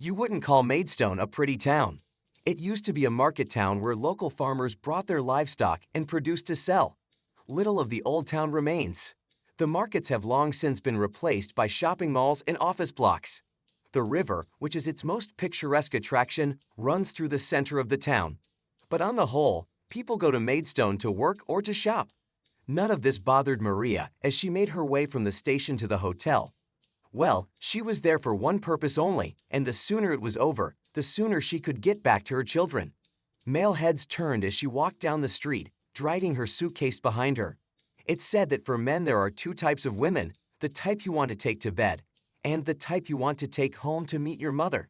You wouldn't call Maidstone a pretty town. It used to be a market town where local farmers brought their livestock and produced to sell. Little of the old town remains. The markets have long since been replaced by shopping malls and office blocks. The river, which is its most picturesque attraction, runs through the center of the town. But on the whole, people go to Maidstone to work or to shop. None of this bothered Maria as she made her way from the station to the hotel. Well, she was there for one purpose only, and the sooner it was over, the sooner she could get back to her children. Male heads turned as she walked down the street, dragging her suitcase behind her. It's said that for men there are two types of women, the type you want to take to bed, and the type you want to take home to meet your mother.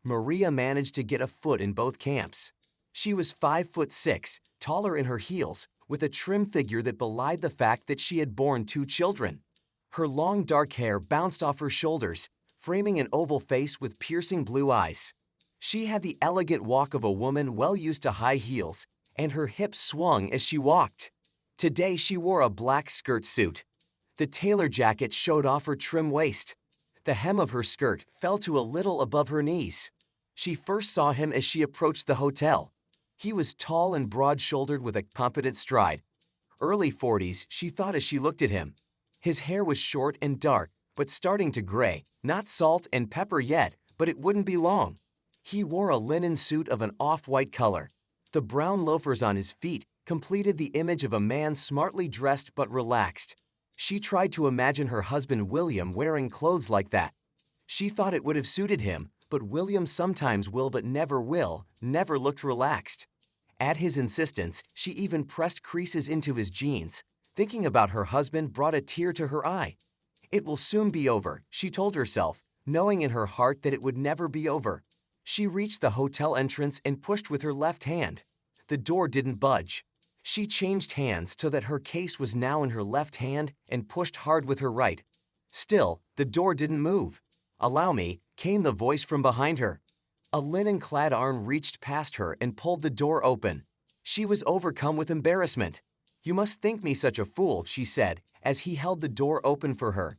Maria managed to get a foot in both camps. She was 5'6", taller in her heels, with a trim figure that belied the fact that she had borne 2 children. Her long dark hair bounced off her shoulders, framing an oval face with piercing blue eyes. She had the elegant walk of a woman well used to high heels, and her hips swung as she walked. Today she wore a black skirt suit. The tailor jacket showed off her trim waist. The hem of her skirt fell to a little above her knees. She first saw him as she approached the hotel. He was tall and broad-shouldered with a confident stride. Early 40s, she thought as she looked at him. His hair was short and dark, but starting to gray, not salt and pepper yet, but it wouldn't be long. He wore a linen suit of an off-white color. The brown loafers on his feet completed the image of a man smartly dressed but relaxed. She tried to imagine her husband William wearing clothes like that. She thought it would have suited him, but William sometimes will but never will, never looked relaxed. At his insistence, she even pressed creases into his jeans. Thinking about her husband brought a tear to her eye. It will soon be over, she told herself, knowing in her heart that it would never be over. She reached the hotel entrance and pushed with her left hand. The door didn't budge. She changed hands so that her case was now in her left hand and pushed hard with her right. Still, the door didn't move. "Allow me," came the voice from behind her. A linen-clad arm reached past her and pulled the door open. She was overcome with embarrassment. "You must think me such a fool," she said, as he held the door open for her.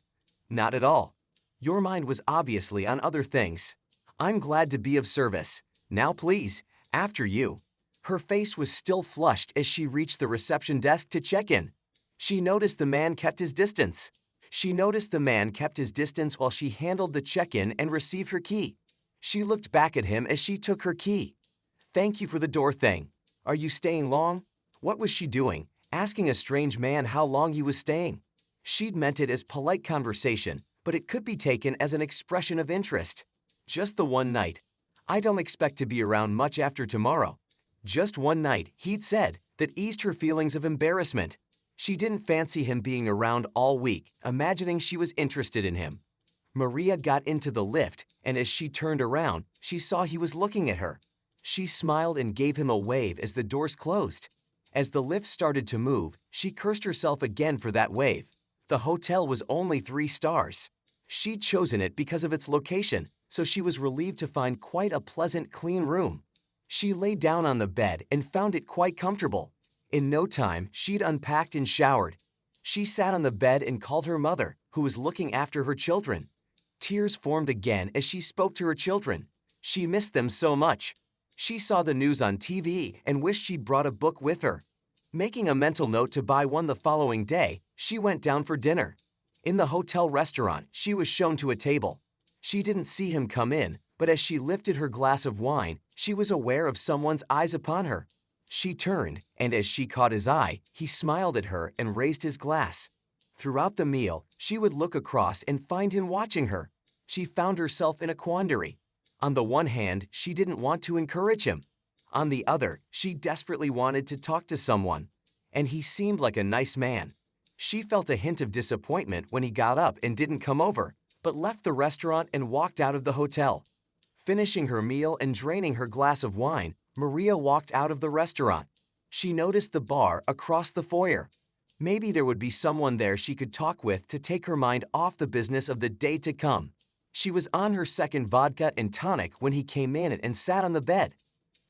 "Not at all. Your mind was obviously on other things. I'm glad to be of service. Now please, after you." Her face was still flushed as she reached the reception desk to check in. She noticed the man kept his distance. While she handled the check-in and received her key. She looked back at him as she took her key. "Thank you for the door thing. Are you staying long?" What was she doing, asking a strange man how long he was staying? She'd meant it as polite conversation, but it could be taken as an expression of interest. "Just the one night. I don't expect to be around much after tomorrow." Just one night, he'd said, that eased her feelings of embarrassment. She didn't fancy him being around all week, imagining she was interested in him. Maria got into the lift, and as she turned around, she saw he was looking at her. She smiled and gave him a wave as the doors closed. As the lift started to move, she cursed herself again for that wave. The hotel was only 3 stars. She'd chosen it because of its location, so she was relieved to find quite a pleasant, clean room. She lay down on the bed and found it quite comfortable. In no time, she'd unpacked and showered. She sat on the bed and called her mother, who was looking after her children. Tears formed again as she spoke to her children. She missed them so much. She saw the news on TV and wished she'd brought a book with her. Making a mental note to buy one the following day, she went down for dinner. In the hotel restaurant, she was shown to a table. She didn't see him come in, but as she lifted her glass of wine, she was aware of someone's eyes upon her. She turned, and as she caught his eye, he smiled at her and raised his glass. Throughout the meal, she would look across and find him watching her. She found herself in a quandary. On the one hand, she didn't want to encourage him. On the other, she desperately wanted to talk to someone. And he seemed like a nice man. She felt a hint of disappointment when he got up and didn't come over, but left the restaurant and walked out of the hotel. Finishing her meal and draining her glass of wine, Maria walked out of the restaurant. She noticed the bar across the foyer. Maybe there would be someone there she could talk with to take her mind off the business of the day to come. She was on her second vodka and tonic when he came in and sat on the bed.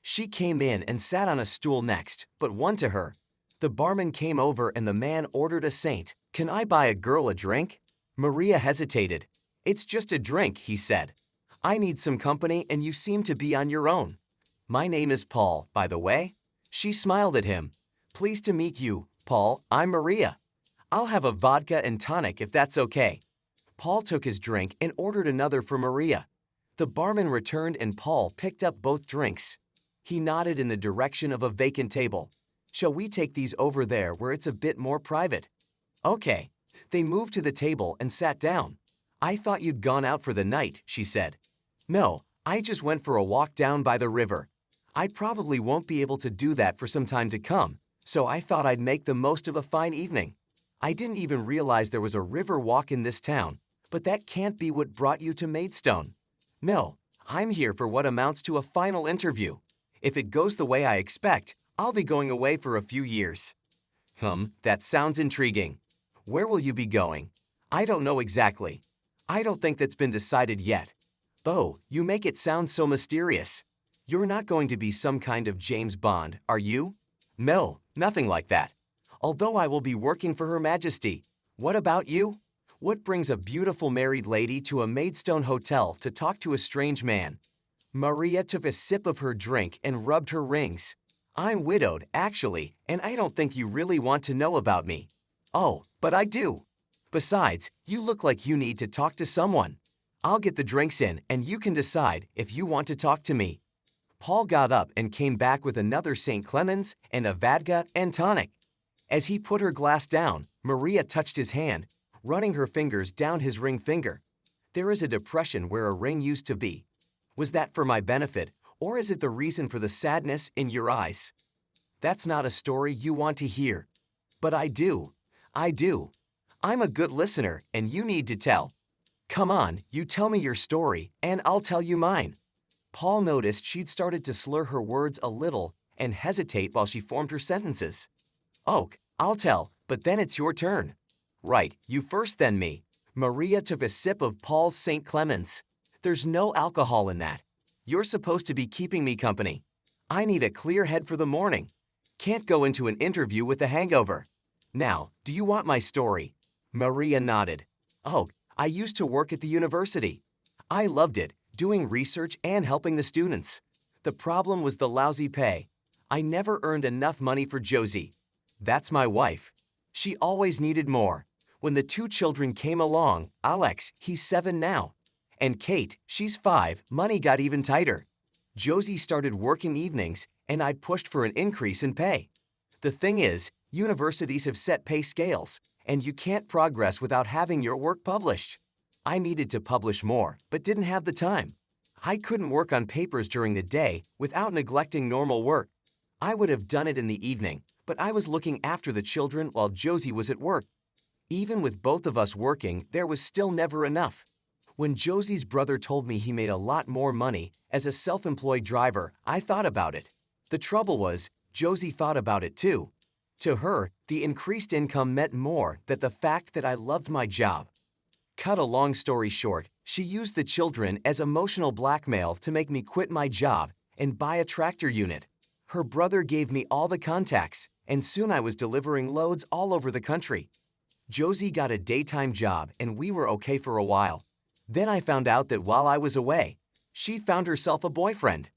She came in and sat on a stool next, but one to her. The barman came over and the man ordered a saint. "Can I buy a girl a drink?" Maria hesitated. "It's just a drink," he said. I need some company and you seem to be on your own. My name is Paul, by the way. She smiled at him. Pleased to meet you, Paul. I'm Maria. I'll have a vodka and tonic if that's okay. Paul took his drink and ordered another for Maria. The barman returned and Paul picked up both drinks. He nodded in the direction of a vacant table. Shall we take these over there where it's a bit more private? Okay. They moved to the table and sat down. I thought you'd gone out for the night, she said. No, I just went for a walk down by the river. I probably won't be able to do that for some time to come, so I thought I'd make the most of a fine evening. I didn't even realize there was a river walk in this town, but that can't be what brought you to Maidstone. No, I'm here for what amounts to a final interview. If it goes the way I expect, I'll be going away for a few years. That sounds intriguing. Where will you be going? I don't know exactly. I don't think that's been decided yet. Oh, you make it sound so mysterious. You're not going to be some kind of James Bond, are you? No, nothing like that. Although I will be working for Her Majesty. What about you? What brings a beautiful married lady to a Maidstone hotel to talk to a strange man? Maria took a sip of her drink and rubbed her rings. I'm widowed, actually, and I don't think you really want to know about me. Oh, but I do. Besides, you look like you need to talk to someone. I'll get the drinks in and you can decide if you want to talk to me. Paul got up and came back with another St. Clemens and a vodka and tonic. As he put her glass down, Maria touched his hand, running her fingers down his ring finger. There is a depression where a ring used to be. Was that for my benefit, or is it the reason for the sadness in your eyes? That's not a story you want to hear. But I do. I do. I'm a good listener, and you need to tell. Come on, you tell me your story, and I'll tell you mine. Paul noticed she'd started to slur her words a little and hesitate while she formed her sentences. Oh, I'll tell, but then it's your turn. Right, you first then me. Maria took a sip of Paul's St. Clemens. There's no alcohol in that. You're supposed to be keeping me company. I need a clear head for the morning. Can't go into an interview with a hangover. Now, do you want my story? Maria nodded. Oh, I used to work at the university. I loved it, doing research and helping the students. The problem was the lousy pay. I never earned enough money for Josie. That's my wife. She always needed more. When the 2 children came along, Alex, he's 7 now. And Kate, she's 5, money got even tighter. Josie started working evenings, and I pushed for an increase in pay. The thing is, universities have set pay scales, and you can't progress without having your work published. I needed to publish more, but didn't have the time. I couldn't work on papers during the day without neglecting normal work. I would have done it in the evening, but I was looking after the children while Josie was at work. Even with both of us working, there was still never enough. When Josie's brother told me he made a lot more money as a self-employed driver, I thought about it. The trouble was, Josie thought about it too. To her, the increased income meant more than the fact that I loved my job. Cut a long story short, she used the children as emotional blackmail to make me quit my job and buy a tractor unit. Her brother gave me all the contacts, and soon I was delivering loads all over the country. Josie got a daytime job and we were okay for a while. Then I found out that while I was away, she found herself a boyfriend.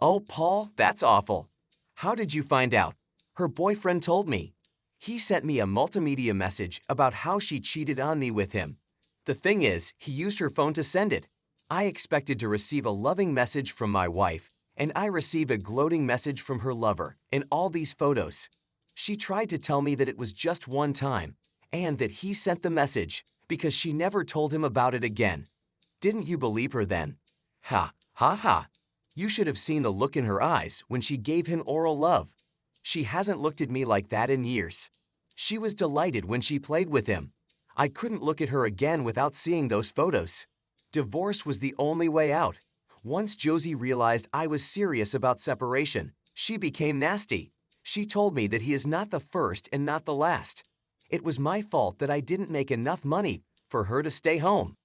Oh, Paul, that's awful. How did you find out? Her boyfriend told me. He sent me a multimedia message about how she cheated on me with him. The thing is, he used her phone to send it. I expected to receive a loving message from my wife, and I received a gloating message from her lover and all these photos. She tried to tell me that it was just one time, and that he sent the message because she never told him about it again. Didn't you believe her then? Ha, ha, ha. You should have seen the look in her eyes when she gave him oral love. She hasn't looked at me like that in years. She was delighted when she played with him. I couldn't look at her again without seeing those photos. Divorce was the only way out. Once Josie realized I was serious about separation, she became nasty. She told me that he is not the first and not the last. It was my fault that I didn't make enough money for her to stay home.